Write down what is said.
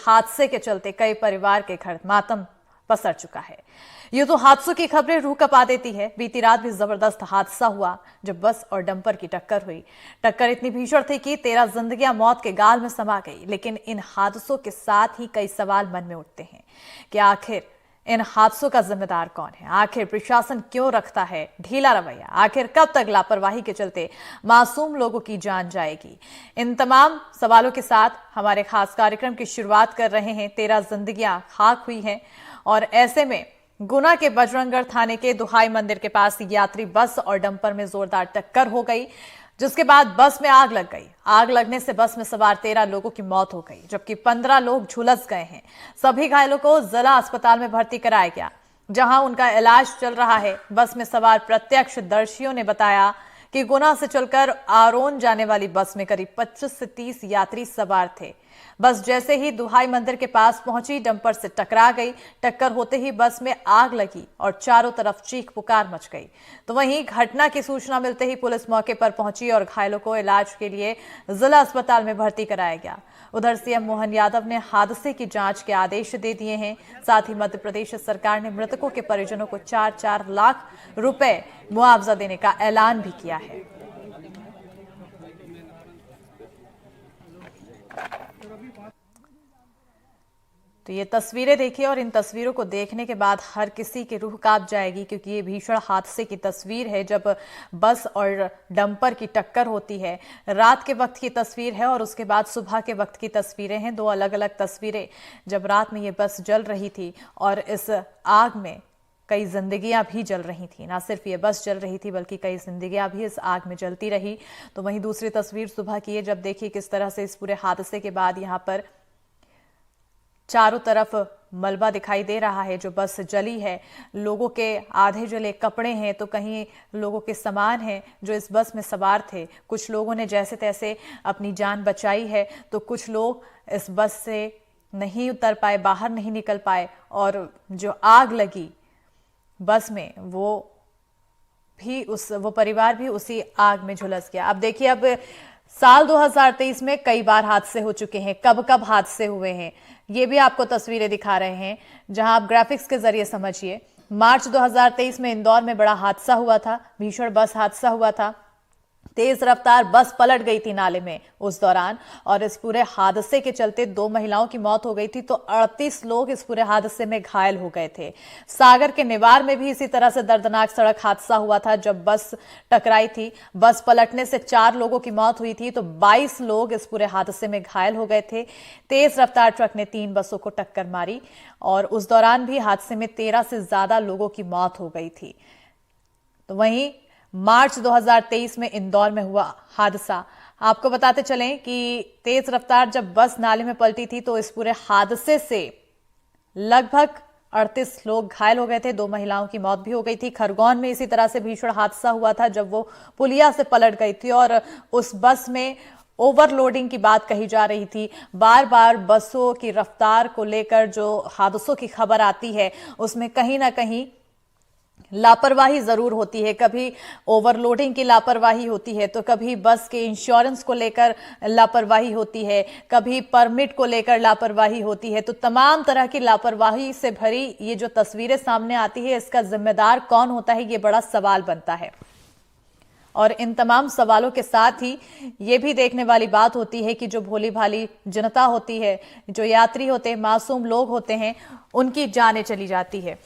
हादसे के चलते कई परिवार के घर मातम पसर चुका है। ये तो हादसों की खबरें रूह कपा देती है। बीती रात भी जबरदस्त हादसा हुआ जब बस और डंपर की टक्कर हुई। टक्कर इतनी भीषण थी कि 13 जिंदगियां मौत के गाल में समा गई। लेकिन इन हादसों के साथ ही कई सवाल मन में उठते हैं कि आखिर इन हादसों का जिम्मेदार कौन है? आखिर प्रशासन क्यों रखता है ढीला रवैया? आखिर कब तक लापरवाही के चलते मासूम लोगों की जान जाएगी? इन तमाम सवालों के साथ हमारे खास कार्यक्रम की शुरुआत कर रहे हैं। 13 जिंदगियां खाक हुई हैं और ऐसे में गुना के बजरंगगढ़ थाने के दुहाई मंदिर के पास यात्री बस और डंपर में जोरदार टक्कर हो गई, जिसके बाद बस में आग लग गई। आग लगने से बस में सवार 13 लोगों की मौत हो गई, जबकि 15 लोग झुलस गए हैं। सभी घायलों को जिला अस्पताल में भर्ती कराया गया, जहां उनका इलाज चल रहा है। बस में सवार प्रत्यक्षदर्शियों ने बताया कि गुना से चलकर आरोन जाने वाली बस में करीब 25 से 30 यात्री सवार थे। बस जैसे ही दुहाई मंदिर के पास पहुंची, डंपर से टकरा गई। टक्कर होते ही बस में आग लगी और चारों तरफ चीख पुकार मच गई। तो वहीं घटना की सूचना मिलते ही पुलिस मौके पर पहुंची और घायलों को इलाज के लिए जिला अस्पताल में भर्ती कराया गया। उधर सीएम मोहन यादव ने हादसे की जांच के आदेश दे दिए हैं। साथ ही मध्य प्रदेश सरकार ने मृतकों के परिजनों को 4-4 लाख रुपए मुआवजा देने का ऐलान भी किया है। तो ये तस्वीरें देखिए और इन तस्वीरों को देखने के बाद हर किसी की रूह कांप जाएगी, क्योंकि ये भीषण हादसे की तस्वीर है जब बस और डंपर की टक्कर होती है। रात के वक्त की तस्वीर है और उसके बाद सुबह के वक्त की तस्वीरें हैं। 2 अलग अलग तस्वीरें। जब रात में ये बस जल रही थी और इस आग में कई जिंदगियां भी जल रही थी। ना सिर्फ ये बस जल रही थी बल्कि कई जिंदगियां भी इस आग में जलती रही। तो वहीं दूसरी तस्वीर सुबह की है, जब देखिए किस तरह से इस पूरे हादसे के बाद यहाँ पर चारों तरफ मलबा दिखाई दे रहा है। जो बस जली है, लोगों के आधे जले कपड़े हैं तो कहीं लोगों के सामान हैं जो इस बस में सवार थे। कुछ लोगों ने जैसे तैसे अपनी जान बचाई है, तो कुछ लोग इस बस से नहीं उतर पाए, बाहर नहीं निकल पाए और जो आग लगी बस में वो परिवार भी उसी आग में झुलस गया। अब देखिए, अब साल 2023 में कई बार हादसे हो चुके हैं। कब कब हादसे हुए हैं ये भी आपको तस्वीरें दिखा रहे हैं, जहां आप ग्राफिक्स के जरिए समझिए। मार्च 2023 में इंदौर में बड़ा हादसा हुआ था, भीषण बस हादसा हुआ था। तेज रफ्तार बस पलट गई थी नाले में उस दौरान, और इस पूरे हादसे के चलते 2 महिलाओं की मौत हो गई थी, तो 38 लोग इस पूरे हादसे में घायल हो गए थे। सागर के निवार में भी इसी तरह से दर्दनाक सड़क हादसा हुआ था जब बस टकराई थी। बस पलटने से 4 लोगों की मौत हुई थी, तो 22 लोग इस पूरे हादसे में घायल हो गए थे। तेज रफ्तार ट्रक ने 3 बसों को टक्कर मारी और उस दौरान भी हादसे में 13 से ज्यादा लोगों की मौत हो गई थी। तो वहीं मार्च 2023 में इंदौर में हुआ हादसा, आपको बताते चलें कि तेज रफ्तार जब बस नाले में पलटी थी तो इस पूरे हादसे से लगभग 38 लोग घायल हो गए थे। 2 महिलाओं की मौत भी हो गई थी। खरगोन में इसी तरह से भीषण हादसा हुआ था जब वो पुलिया से पलट गई थी और उस बस में ओवरलोडिंग की बात कही जा रही थी। बार बार बसों की रफ्तार को लेकर जो हादसों की खबर आती है उसमें कहीं ना कहीं लापरवाही जरूर होती है। कभी ओवरलोडिंग की लापरवाही होती है, तो कभी बस के इंश्योरेंस को लेकर लापरवाही होती है, कभी परमिट को लेकर लापरवाही होती है। तो तमाम तरह की लापरवाही से भरी ये जो तस्वीरें सामने आती है, इसका जिम्मेदार कौन होता है, ये बड़ा सवाल बनता है। और इन तमाम सवालों के साथ ही ये भी देखने वाली बात होती है कि जो भोली भाली जनता होती है, जो यात्री होते हैं, मासूम लोग होते हैं, उनकी जानें चली जाती है।